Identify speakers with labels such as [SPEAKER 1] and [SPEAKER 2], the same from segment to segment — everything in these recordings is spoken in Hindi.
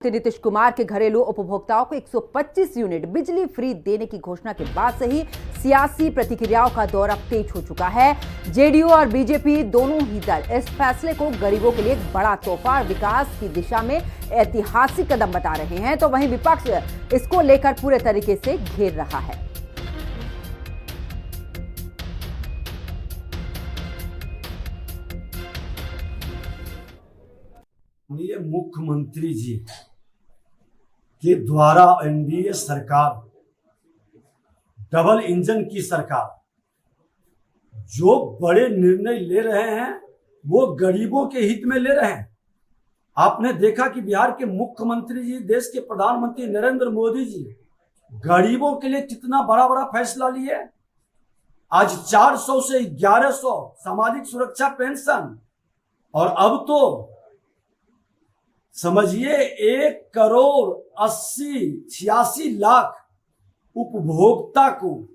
[SPEAKER 1] नीतीश कुमार के घरेलू उपभोक्ताओं को 125 यूनिट बिजली फ्री देने की घोषणा के बाद से ही सियासी प्रतिक्रियाओं का दौर अब तेज हो चुका है। जेडीयू और बीजेपी दोनों ही दल इस फैसले को गरीबों के लिए एक बड़ा तोहफा और विकास की दिशा में ऐतिहासिक कदम बता रहे हैं, तो वहीं विपक्ष इसको लेकर पूरे तरीके से घेर रहा है।
[SPEAKER 2] मुख्यमंत्री जी के द्वारा एनडीए सरकार, डबल इंजन की सरकार जो बड़े निर्णय ले रहे हैं वो गरीबों के हित में ले रहे हैं। आपने देखा कि बिहार के मुख्यमंत्री जी, देश के प्रधानमंत्री नरेंद्र मोदी जी गरीबों के लिए कितना बड़ा बड़ा फैसला लिए। आज 400 से 1100 सामाजिक सुरक्षा पेंशन, और अब तो समझिए 1,80,86,00,000 उपभोक्ता को,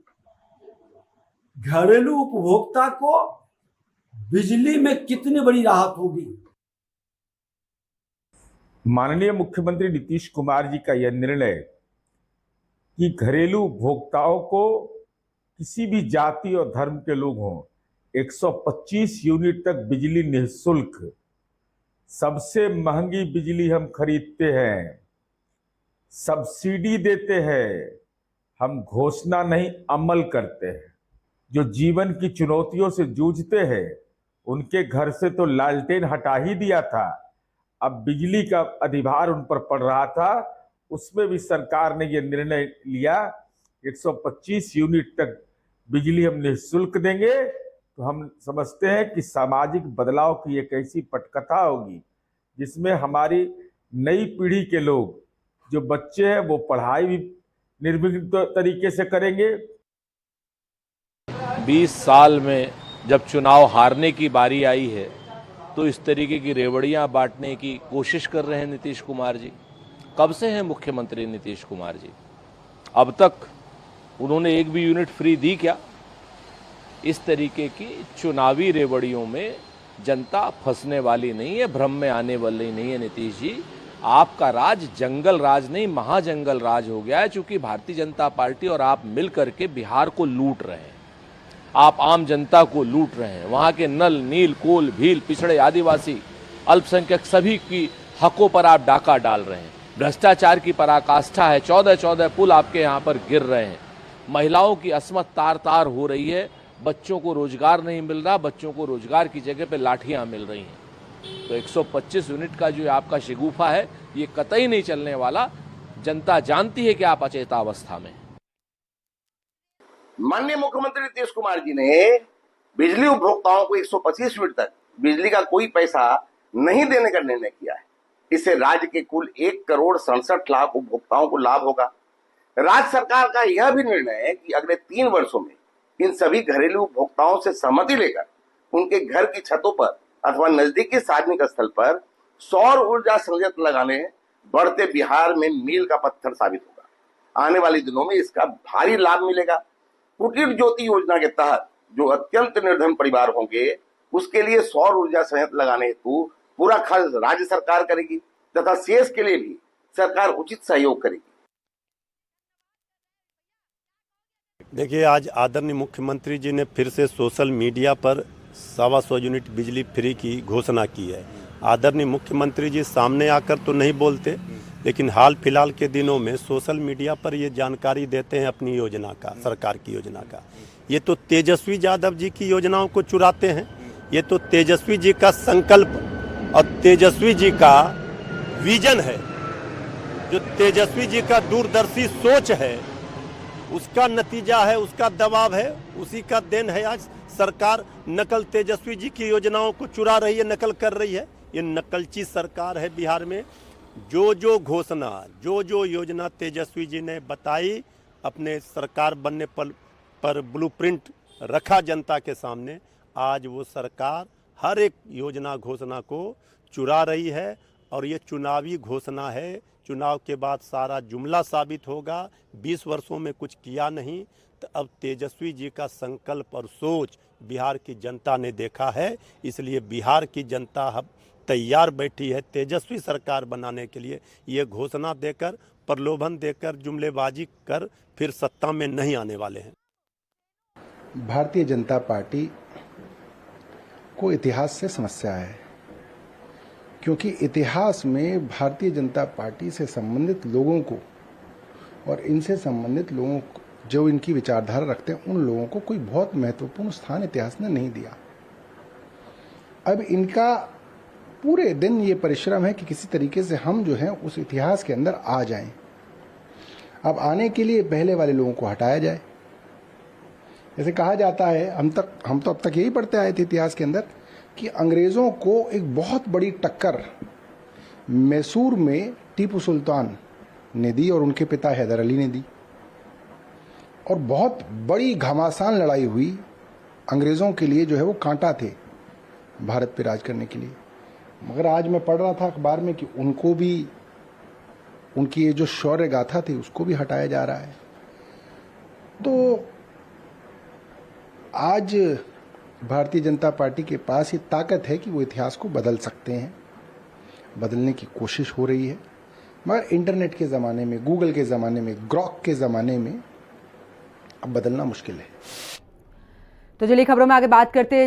[SPEAKER 2] घरेलू उपभोक्ता को बिजली में कितनी बड़ी राहत होगी।
[SPEAKER 3] माननीय मुख्यमंत्री नीतीश कुमार जी का यह निर्णय कि घरेलू उपभोक्ताओं को, किसी भी जाति और धर्म के लोग हों, 125 यूनिट तक बिजली निःशुल्क, सबसे महंगी बिजली हम खरीदते हैं, सब्सिडी देते हैं, हम घोषणा नहीं अमल करते हैं। जो जीवन की चुनौतियों से जूझते हैं उनके घर से तो लालटेन हटा ही दिया था, अब बिजली का अधिभार उन पर पड़ रहा था, उसमें भी सरकार ने यह निर्णय लिया 125 यूनिट तक बिजली हम निःशुल्क देंगे। तो हम समझते हैं कि सामाजिक बदलाव की एक ऐसी पटकथा होगी जिसमें हमारी नई पीढ़ी के लोग, जो बच्चे हैं, वो पढ़ाई भी निर्विघ्न तरीके से करेंगे।
[SPEAKER 4] 20 साल में जब चुनाव हारने की बारी आई है तो इस तरीके की रेवड़ियां बांटने की कोशिश कर रहे हैं नीतीश कुमार जी। कब से हैं मुख्यमंत्री नीतीश कुमार जी? अब तक उन्होंने एक भी यूनिट फ्री दी क्या? इस तरीके की चुनावी रेवड़ियों में जनता फंसने वाली नहीं है, भ्रम में आने वाली नहीं है। नीतीश जी, आपका राज जंगल राज नहीं, महाजंगल राज हो गया है, चूंकि भारतीय जनता पार्टी और आप मिल करके बिहार को लूट रहे हैं। आप आम जनता को लूट रहे हैं। वहां के नल, नील, कोल, भील, पिछड़े, आदिवासी, अल्पसंख्यक सभी की हकों पर आप डाका डाल रहे हैं। भ्रष्टाचार की पराकाष्ठा है। 14 पुल आपके यहाँ पर गिर रहे हैं। महिलाओं की अस्मत तार तार हो रही है। बच्चों को रोजगार नहीं मिल रहा, बच्चों को रोजगार की जगह पे लाठियां मिल रही हैं। तो 125 यूनिट का जो आपका शिगुफा है, ये कतई नहीं चलने वाला। जनता जानती है कि आप अचेतावस्था में।
[SPEAKER 5] माननीय मुख्यमंत्री नीतीश कुमार जी ने बिजली उपभोक्ताओं को 125 यूनिट तक बिजली का कोई पैसा नहीं देने का निर्णय किया है। इससे राज्य के कुल 1,67,00,000 उपभोक्ताओं को लाभ होगा। राज्य सरकार का यह भी निर्णय है कि अगले 3 वर्षों में इन सभी घरेलू उपभोक्ताओं से सहमति लेकर उनके घर की छतों पर अथवा नजदीकी सार्वजनिक स्थल पर सौर ऊर्जा संयंत्र लगाने बढ़ते बिहार में मील का पत्थर साबित होगा। आने वाले दिनों में इसका भारी लाभ मिलेगा। कुटीर ज्योति योजना के तहत जो अत्यंत निर्धन परिवार होंगे, उसके लिए सौर ऊर्जा संयंत्र लगाने हेतु पूरा खर्च राज्य सरकार करेगी तथा शेष के लिए भी सरकार उचित सहयोग करेगी।
[SPEAKER 6] देखिए, आज आदरणीय मुख्यमंत्री जी ने फिर से सोशल मीडिया पर 125 यूनिट बिजली फ्री की घोषणा की है। आदरणीय मुख्यमंत्री जी सामने आकर तो नहीं बोलते, लेकिन हाल फिलहाल के दिनों में सोशल मीडिया पर ये जानकारी देते हैं अपनी योजना का, सरकार की योजना का। ये तो तेजस्वी यादव जी की योजनाओं को चुराते हैं। ये तो तेजस्वी जी का संकल्प और तेजस्वी जी का विजन है, जो तेजस्वी जी का दूरदर्शी सोच है, उसका नतीजा है, उसका दबाव है, उसी का देन है। आज सरकार नकल तेजस्वी जी की योजनाओं को चुरा रही है, नकल कर रही है। ये नकलची सरकार है बिहार में। जो घोषणा, जो योजना तेजस्वी जी ने बताई, अपने सरकार बनने पर ब्लूप्रिंट रखा जनता के सामने, आज वो सरकार हर एक योजना घोषणा को चुरा रही है। और ये चुनावी घोषणा है, चुनाव के बाद सारा जुमला साबित होगा। 20 वर्षों में कुछ किया नहीं, तो अब तेजस्वी जी का संकल्प और सोच बिहार की जनता ने देखा है। इसलिए बिहार की जनता अब तैयार बैठी है तेजस्वी सरकार बनाने के लिए। ये घोषणा देकर, प्रलोभन देकर, जुमलेबाजी कर फिर सत्ता में नहीं आने वाले हैं।
[SPEAKER 7] भारतीय जनता पार्टी को इतिहास से समस्या है, क्योंकि इतिहास में भारतीय जनता पार्टी से संबंधित लोगों को और इनसे संबंधित लोगों को, जो इनकी विचारधारा रखते हैं, उन लोगों को कोई बहुत महत्वपूर्ण स्थान इतिहास ने नहीं दिया। अब इनका पूरे दिन ये परिश्रम है कि किसी तरीके से हम जो हैं उस इतिहास के अंदर आ जाएं। अब आने के लिए पहले वाले लोगों को हटाया जाए। जैसे कहा जाता है, हम तो अब तक यही पढ़ते आए थे इतिहास के अंदर कि अंग्रेजों को एक बहुत बड़ी टक्कर मैसूर में टीपू सुल्तान ने दी और उनके पिता हैदर अली ने दी, और बहुत बड़ी घमासान लड़ाई हुई। अंग्रेजों के लिए जो है वो कांटा थे भारत पे राज करने के लिए। मगर आज मैं पढ़ रहा था अखबार में कि उनको भी, उनकी ये जो शौर्य गाथा थी उसको भी हटाया जा रहा है। तो आज भारतीय जनता पार्टी के पास ये ताकत है कि वो इतिहास को बदल सकते हैं, बदलने की कोशिश हो रही है। मगर इंटरनेट के ज़माने में, गूगल के ज़माने में, ग्रॉक के ज़माने में अब बदलना मुश्किल है।
[SPEAKER 1] तो चलिए खबरों में आगे बात करते हैं।